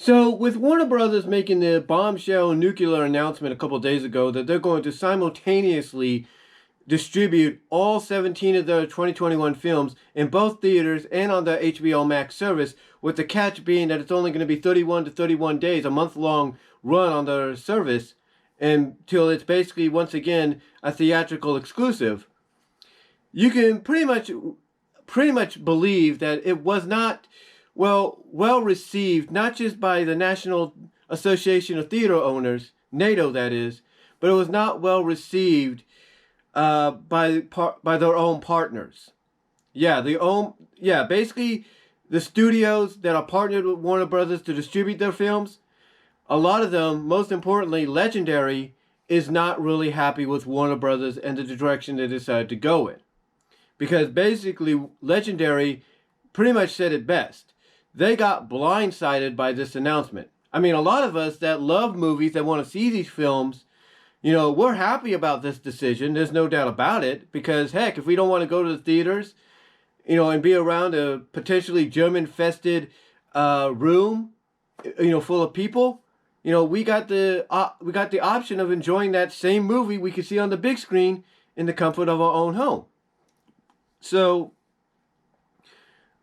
So, with Warner Brothers making the bombshell nuclear announcement a couple days ago that they're going to simultaneously distribute all 17 of their 2021 films in both theaters and on the HBO Max service, with the catch being that it's only going to be 31 to 31 days, a month-long run on their service, until it's basically, once again, a theatrical exclusive. You can pretty much believe that it was not well received, not just by the National Association of Theater Owners, NATO that is, but it was not well received by their own partners. Basically the studios that are partnered with Warner Brothers to distribute their films. A lot of them, most importantly, Legendary, is not really happy with Warner Brothers and the direction they decided to go in. Because basically, Legendary pretty much said it best. They got blindsided by this announcement. I mean, a lot of us that love movies, that want to see these films, we're happy about this decision. There's no doubt about it. Because, heck, if we don't want to go to the theaters, and be around a potentially germ-infested room, full of people, we got the option of enjoying that same movie we could see on the big screen in the comfort of our own home. So,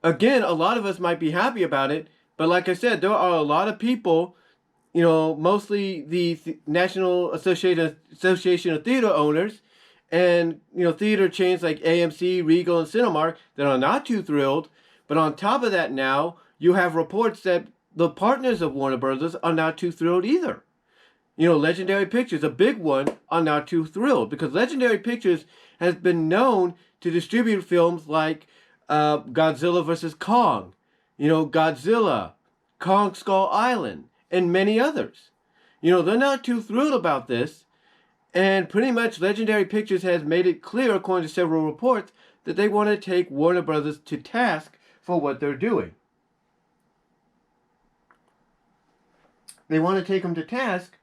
again, a lot of us might be happy about it, but like I said, there are a lot of people, mostly the National Association of Theater Owners, and theater chains like AMC, Regal, and Cinemark that are not too thrilled. But on top of that, now you have reports that the partners of Warner Brothers are not too thrilled either. Legendary Pictures, a big one, are not too thrilled because Legendary Pictures has been known to distribute films like Godzilla vs. Kong, Godzilla, Kong Skull Island, and many others. They're not too thrilled about this, and pretty much Legendary Pictures has made it clear, according to several reports, that they want to take Warner Brothers to task for what they're doing. They want to take them to task,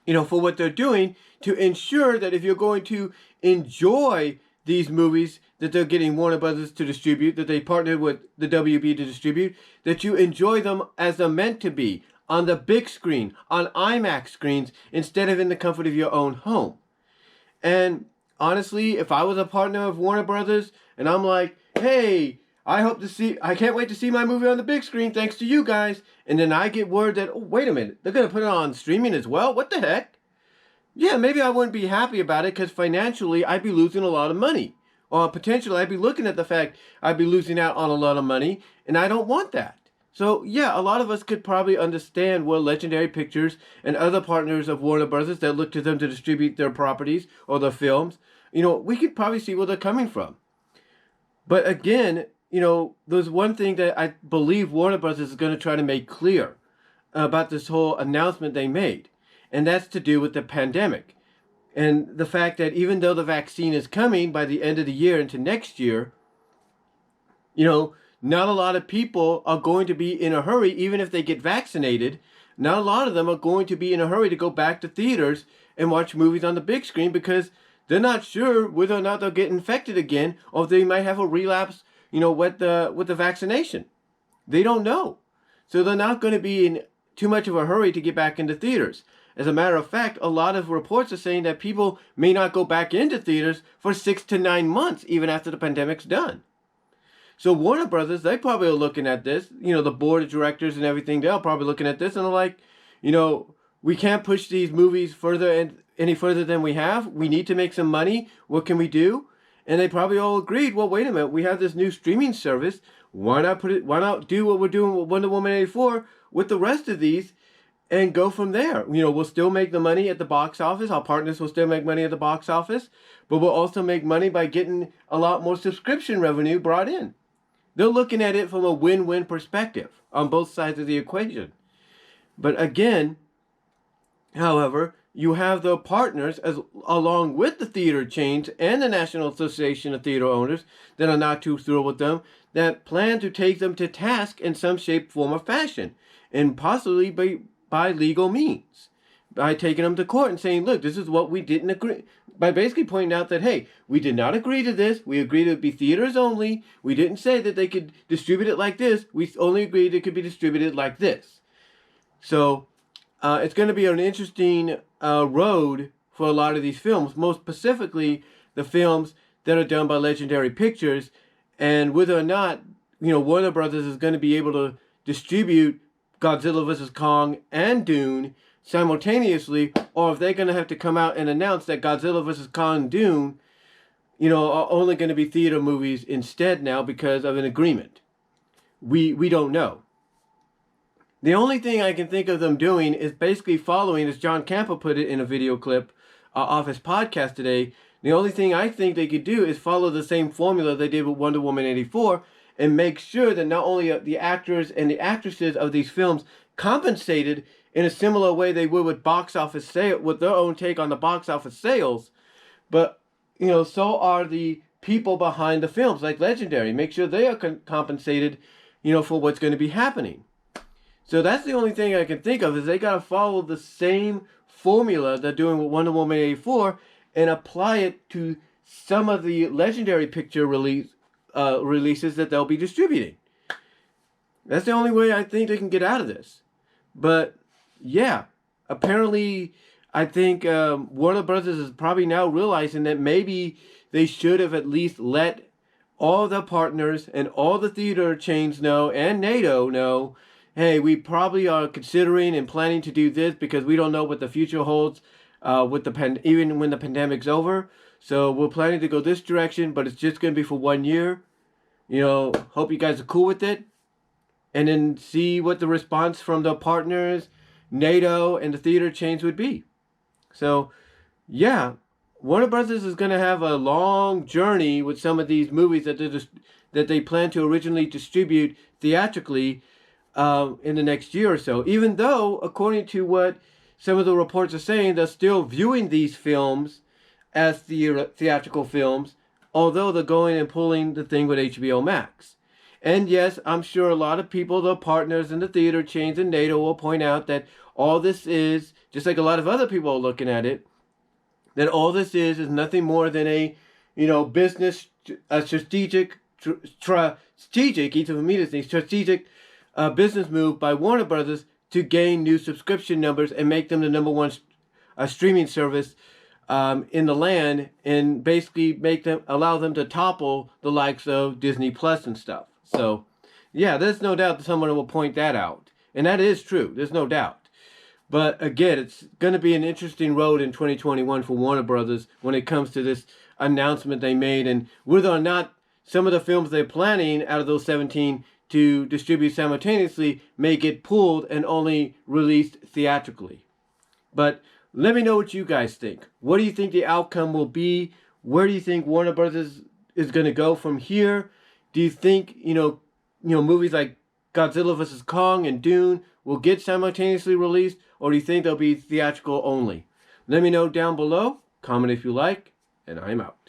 for what they're doing, to ensure that if you're going to enjoy these movies that they're getting Warner Brothers to distribute, that they partnered with the WB to distribute, that you enjoy them as they're meant to be, on the big screen, on IMAX screens, instead of in the comfort of your own home. And honestly, if I was a partner of Warner Brothers, and I'm like, hey, I can't wait to see my movie on the big screen thanks to you guys, and then I get word that, oh, wait a minute, they're going to put it on streaming as well? What the heck? Yeah, maybe I wouldn't be happy about it because financially I'd be losing a lot of money. Or potentially I'd be looking at the fact I'd be losing out on a lot of money, and I don't want that. So yeah, a lot of us could probably understand where Legendary Pictures and other partners of Warner Brothers that look to them to distribute their properties or their films, we could probably see where they're coming from. But again, there's one thing that I believe Warner Brothers is going to try to make clear about this whole announcement they made. And that's to do with the pandemic. And the fact that even though the vaccine is coming by the end of the year into next year, not a lot of people are going to be in a hurry, even if they get vaccinated. Not a lot of them are going to be in a hurry to go back to theaters and watch movies on the big screen because they're not sure whether or not they'll get infected again, or if they might have a relapse, with the vaccination. They don't know. So they're not going to be in too much of a hurry to get back into theaters. As a matter of fact, a lot of reports are saying that people may not go back into theaters for 6 to 9 months, even after the pandemic's done. So Warner Brothers, they probably are looking at this, the board of directors and everything, they're probably looking at this and they're like, we can't push these movies further and any further than we have. We need to make some money. What can we do? And they probably all agreed, well, wait a minute, we have this new streaming service. Why not do what we're doing with Wonder Woman 84 with the rest of these and go from there? We'll still make the money at the box office. Our partners will still make money at the box office, but we'll also make money by getting a lot more subscription revenue brought in. They're looking at it from a win-win perspective on both sides of the equation. But again, however, you have the partners, along with the theater chains and the National Association of Theater Owners that are not too thrilled with them, that plan to take them to task in some shape, form, or fashion, and possibly by legal means, by taking them to court and saying, look, this is what we didn't agree, by basically pointing out that, hey, we did not agree to this. We agreed it would be theaters only. We didn't say that they could distribute it like this. We only agreed it could be distributed like this. So it's going to be an interesting road for a lot of these films, most specifically the films that are done by Legendary Pictures, and whether or not Warner Brothers is going to be able to distribute Godzilla vs. Kong and Dune simultaneously, or if they're going to have to come out and announce that Godzilla vs. Kong and Dune, are only going to be theater movies instead now because of an agreement. We don't know. The only thing I can think of them doing is basically following, as John Campa put it in a video clip off his podcast today, the only thing I think they could do is follow the same formula they did with Wonder Woman 84 and make sure that not only the actors and the actresses of these films compensated in a similar way they would with box office sale, with their own take on the box office sales, but so are the people behind the films, like Legendary. Make sure they are compensated, for what's going to be happening. So that's the only thing I can think of, is they got to follow the same formula they're doing with Wonder Woman 84 and apply it to some of the Legendary Picture releases that they'll be distributing. That's the only way I think they can get out of this. But yeah, apparently I think Warner Brothers is probably now realizing that maybe they should have at least let all the partners and all the theater chains know, and NATO know, hey, we probably are considering and planning to do this because we don't know what the future holds with even when the pandemic's over. So we're planning to go this direction, but it's just going to be for 1 year. Hope you guys are cool with it. And then see what the response from the partners, NATO, and the theater chains would be. So, yeah, Warner Brothers is going to have a long journey with some of these movies that they plan to originally distribute theatrically in the next year or so. Even though, according to what some of the reports are saying, they're still viewing these films as theatrical films, although they're going and pulling the thing with HBOMAX. And yes, I'm sure a lot of people, the partners in the theater chains and NATO, will point out that all this is, just like a lot of other people are looking at it, that all this is nothing more than a, business, a strategic business move by Warner Brothers to gain new subscription numbers and make them the number one streaming service in the land, and basically allow them to topple the likes of Disney Plus and stuff. So, yeah, there's no doubt that someone will point that out. And that is true. There's no doubt. But again, it's going to be an interesting road in 2021 for Warner Brothers when it comes to this announcement they made, and whether or not some of the films they're planning out of those 17 to distribute simultaneously may get pulled and only released theatrically. But let me know what you guys think. What do you think the outcome will be? Where do you think Warner Brothers is going to go from here? Do you think, movies like Godzilla vs. Kong and Dune will get simultaneously released, or do you think they'll be theatrical only? Let me know down below. Comment if you like, and I'm out.